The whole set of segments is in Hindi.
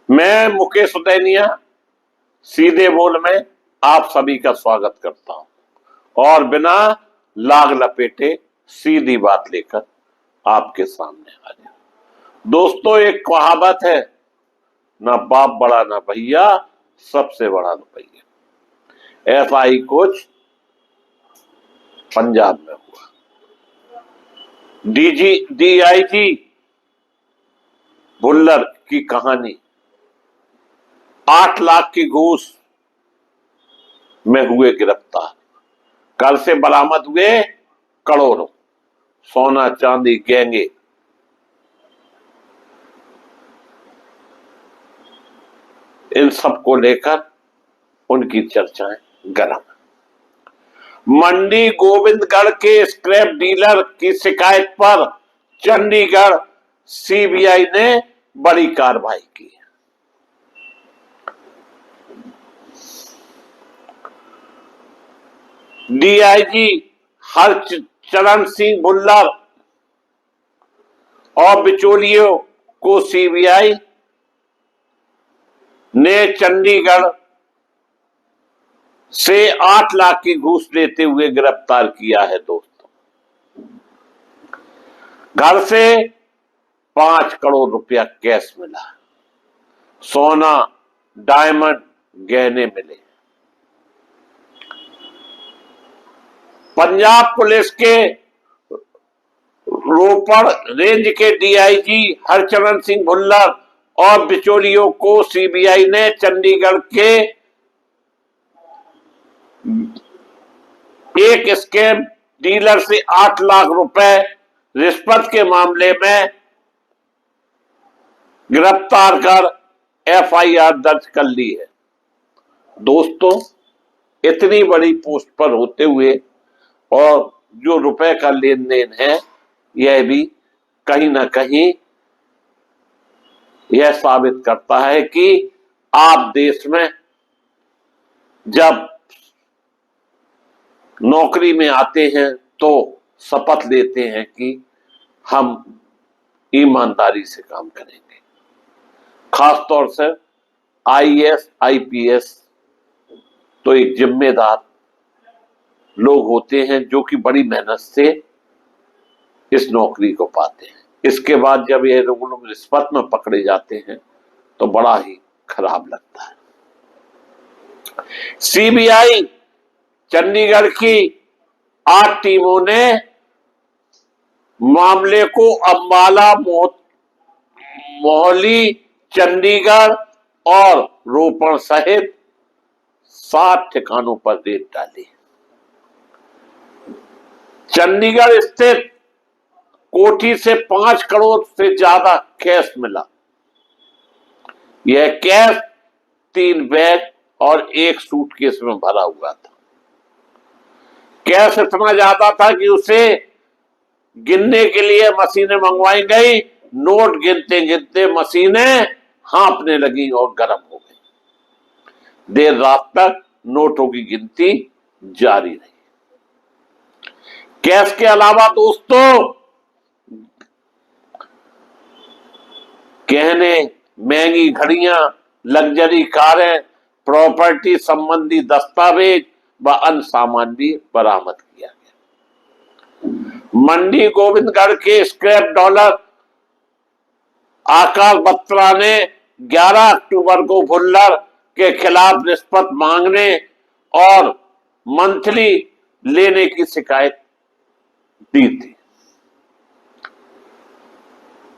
मैं मुकेश उदैनिया सीधे बोल में आप सभी का स्वागत करता हूं और बिना लाग लपेटे सीधी बात लेकर आपके सामने आ गया। दोस्तों, एक कहावत है, ना बाप बड़ा ना भैया, सबसे बड़ा रुपया। ऐसा ही कुछ पंजाब में हुआ। डीआईजी भुल्लर की कहानी 8 लाख की घूस में हुए गिरफ्तार। घर से बरामद हुए करोड़ों सोना चांदी गहने। इन सब को लेकर उनकी चर्चाएं गर्म। मंडी गोविंदगढ़ के स्क्रैप डीलर की शिकायत पर चंडीगढ़ सीबीआई ने बड़ी कार्रवाई की। डीआईजी हरचरण सिंह भुल्लर और बिचौलियों को सीबीआई ने चंडीगढ़ से 8 लाख की घूस लेते हुए गिरफ्तार किया है। दोस्तों, घर से 5 करोड़ रुपया कैश मिला, सोना डायमंड गहने मिले। पंजाब पुलिस के रोपड़ रेंज के डीआईजी हरचरण सिंह भुल्लर और बिचौलियों को सीबीआई ने चंडीगढ़ के एक स्कैम डीलर से 8 लाख रुपए रिश्वत के मामले में गिरफ्तार कर एफआईआर दर्ज कर ली है। दोस्तों, इतनी बड़ी पोस्ट पर होते हुए और जो रुपए का लेन देन है, यह भी कहीं ना कहीं यह साबित करता है कि आप देश में जब नौकरी में आते हैं तो शपथ लेते हैं कि हम ईमानदारी से काम करेंगे। खासतौर से आईएएस आईपीएस तो एक जिम्मेदार लोग होते हैं जो कि बड़ी मेहनत से इस नौकरी को पाते हैं। इसके बाद जब ये लोग रिश्वत में पकड़े जाते हैं तो बड़ा ही खराब लगता है। सीबीआई चंडीगढ़ की 8 टीमों ने मामले को अम्बाला, मोहाली, चंडीगढ़ और रोपड़ सहित 7 ठिकानों पर रेड डाली। चंडीगढ़ स्थित कोठी से 5 करोड़ से ज्यादा कैश मिला। यह कैश 3 बैग और 1 सूटकेस में भरा हुआ था। कैश इतना ज्यादा था कि उसे गिनने के लिए मशीनें मंगवाई गई। नोट गिनते गिनते मशीनें हाँफने लगी और गर्म हो गई। देर रात तक नोटों की गिनती जारी रही। कैश के अलावा दोस्तों, गहने, महंगी घड़ियां, लग्जरी कारें, प्रॉपर्टी संबंधी दस्तावेज व अन्य सामान भी बरामद किया गया। मंडी गोविंदगढ़ के स्क्रैप डॉलर आकाश बत्रा ने 11 अक्टूबर को भुल्लर के खिलाफ रिश्वत मांगने और मंथली लेने की शिकायत दी थी।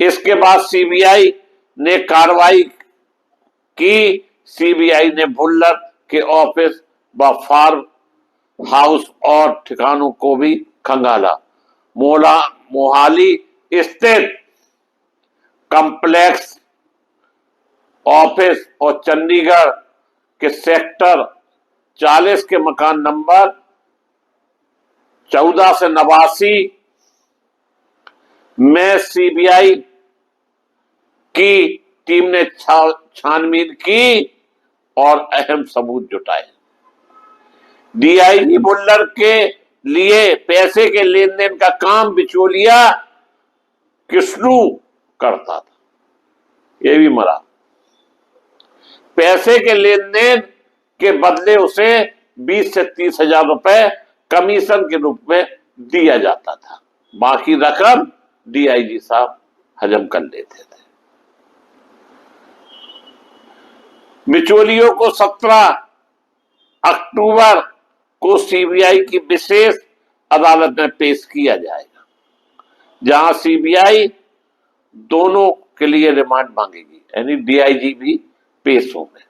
इसके बाद सीबीआई ने कार्रवाई की। सीबीआई ने भुल्लर के ऑफिस व फार्म हाउस और ठिकानों को भी खंगाला। मोहाली स्थित कॉम्प्लेक्स ऑफिस और चंडीगढ़ के सेक्टर 40 के मकान नंबर 14 से 89 में सीबीआई की टीम ने छानबीन की और अहम सबूत जुटाए। डीआईजी भुल्लर के लिए पैसे के लेन देन का काम बिचौलिया किस्नू करता था। यह भी मरा। पैसे के लेन देन के बदले उसे 20 से 30 हजार रुपए कमीशन के रूप में दिया जाता था। बाकी रकम डीआईजी साहब हजम कर लेते थे। बिचौलियों को 17 अक्टूबर को सीबीआई की विशेष अदालत में पेश किया जाएगा, जहां सीबीआई दोनों के लिए रिमांड मांगेगी, यानी डीआईजी भी पेश होंगे।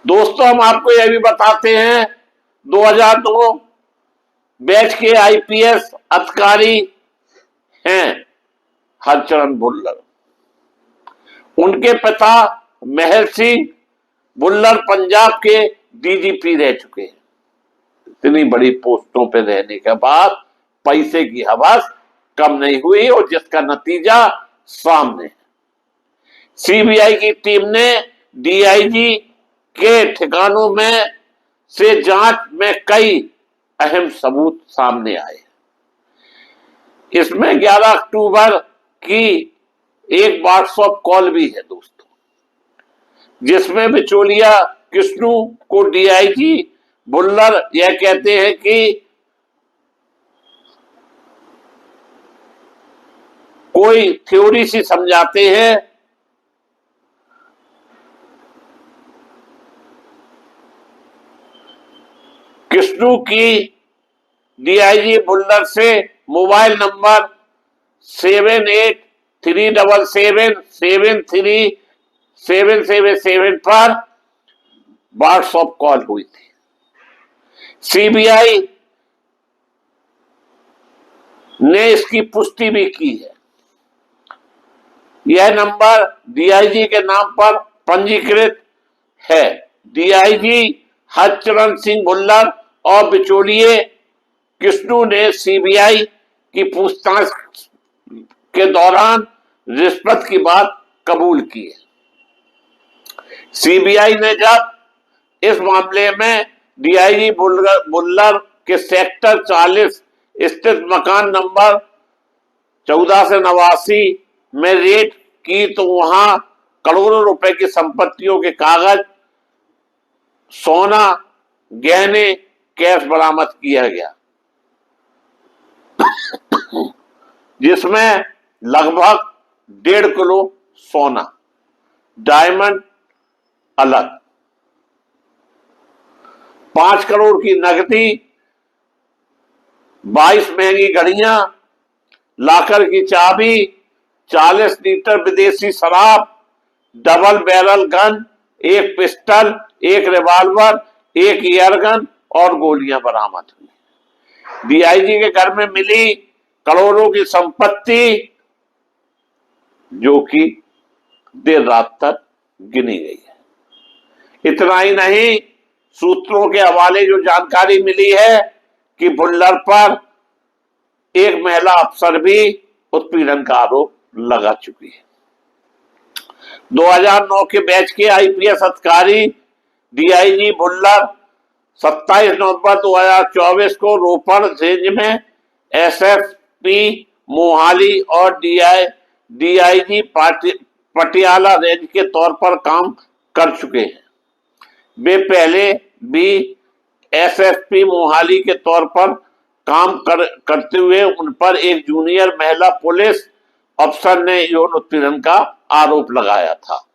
दोस्तों, हम आपको यह भी बताते हैं 2002 बैच के आईपीएस अधिकारी हैं हरचरण भुल्लर। उनके पिता महल सिंह भुल्लर पंजाब के डीजीपी रह चुके हैं। इतनी बड़ी पोस्टों पे रहने के बाद पैसे की हवस कम नहीं हुई और जिसका नतीजा सामने है। सीबीआई की टीम ने डीआईजी के ठिकानों में से जांच में कई अहम सबूत सामने आए। इसमें 11 अक्टूबर की एक व्हाट्सएप कॉल भी है दोस्तों, जिसमें बिचौलिया कृष्णू को डीआईजी भुल्लर यह कहते हैं कि कोई थ्योरी सी समझाते हैं। कृष्णू की डीआईजी भुल्लर से मोबाइल नंबर 7837777377 पर व्हाट्सएप कॉल हुई थी। सीबीआई ने इसकी पुष्टि भी की है। यह नंबर डीआईजी के नाम पर पंजीकृत है। डीआईजी हरचरण सिंह भुल्लर और बिचौलिए कृष्णू ने सीबीआई की पूछताछ के दौरान रिश्वत की बात कबूल की है। सीबीआई ने जब इस मामले में डीआईजी भुल्लर के सेक्टर 40 स्थित मकान नंबर 14 से 89 में रेड की तो वहां करोड़ों रुपए की संपत्तियों के कागज, सोना, गहने, कैश बरामद किया गया, जिसमें लगभग 1.5 किलो सोना, डायमंड अलग, 5 करोड़ की नकदी, 22 महंगी घड़ियां, लाकर की चाबी, 40 लीटर विदेशी शराब, डबल बैरल गन, एक पिस्टल, एक रिवॉल्वर, एक एयरगन और गोलियां बरामद हुई। डीआईजी के घर में मिली करोड़ों की संपत्ति, जो कि देर रात तक गिनी गई है। इतना ही नहीं, सूत्रों के हवाले जो जानकारी मिली है कि भुल्लर पर एक महिला अफसर भी उत्पीड़न का आरोप लगा चुकी है। 2009 के बैच के आईपीएस अधिकारी डीआईजी भुल्लर 27 नवंबर 2024 को रोपड़ रेंज में एसएसपी मोहाली और डीआईजी पटियाला रेंज के तौर पर काम कर चुके हैं। वे पहले भी एसएसपी मोहाली के तौर पर काम करते हुए उन पर एक जूनियर महिला पुलिस अफसर ने यौन उत्पीड़न का आरोप लगाया था।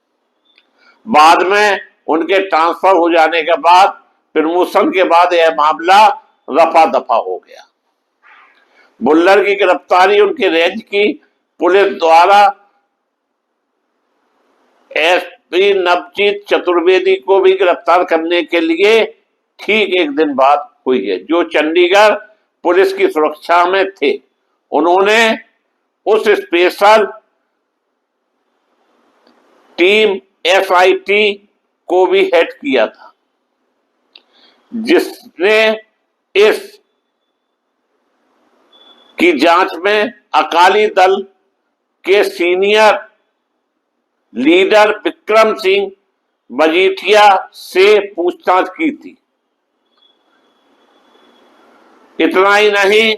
बाद में उनके ट्रांसफर हो जाने के बाद प्रमोशन के बाद यह मामला रफा दफा हो गया। भुल्लर की गिरफ्तारी उनके रेंज की पुलिस द्वारा एसपी नवजीत चतुर्वेदी को भी गिरफ्तार करने के लिए ठीक एक दिन बाद हुई है, जो चंडीगढ़ पुलिस की सुरक्षा में थे। उन्होंने उस स्पेशल टीम एसआईटी को भी हेड किया था, जिसने इस की जांच में अकाली दल के सीनियर लीडर विक्रम सिंह मजीठिया से पूछताछ की थी। इतना ही नहीं,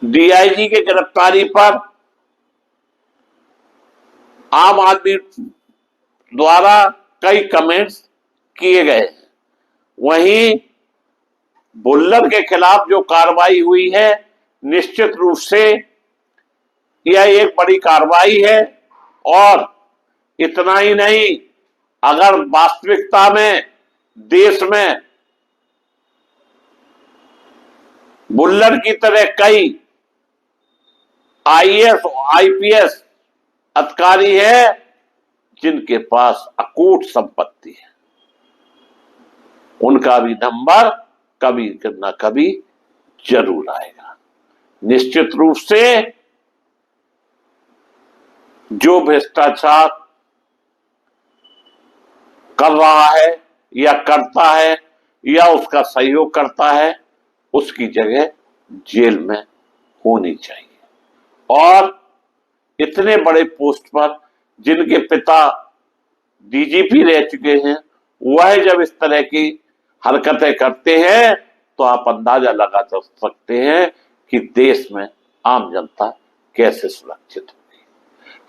डीआईजी के गिरफ्तारी पर आम आदमी द्वारा कई कमेंट्स किए गए। वहीं भुल्लर के खिलाफ जो कार्रवाई हुई है, निश्चित रूप से यह एक बड़ी कार्रवाई है। और इतना ही नहीं, अगर वास्तविकता में देश में भुल्लर की तरह कई आईएएस आईपीएस अधिकारी है जिनके पास अकूट संपत्ति है, उनका भी नंबर कभी न कभी जरूर आएगा। निश्चित रूप से जो भ्रष्टाचार कर रहा है या करता है या उसका सहयोग करता है, उसकी जगह जेल में होनी चाहिए। और इतने बड़े पोस्ट पर जिनके पिता डीजीपी रह चुके हैं, वह जब इस तरह की हरकतें करते हैं तो आप अंदाजा लगा सकते हैं कि देश में आम जनता कैसे सुरक्षित होगी।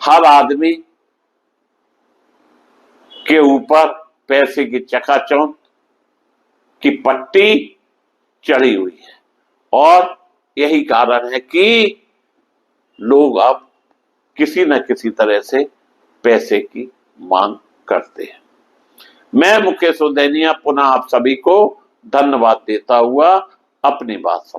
हर आदमी के ऊपर पैसे की चकाचौंध की पट्टी चढ़ी हुई है और यही कारण है कि लोग अब किसी न किसी तरह से पैसे की मांग करते हैं। मैं मुकेश उदैनिया पुनः आप सभी को धन्यवाद देता हुआ अपनी बात समाप्त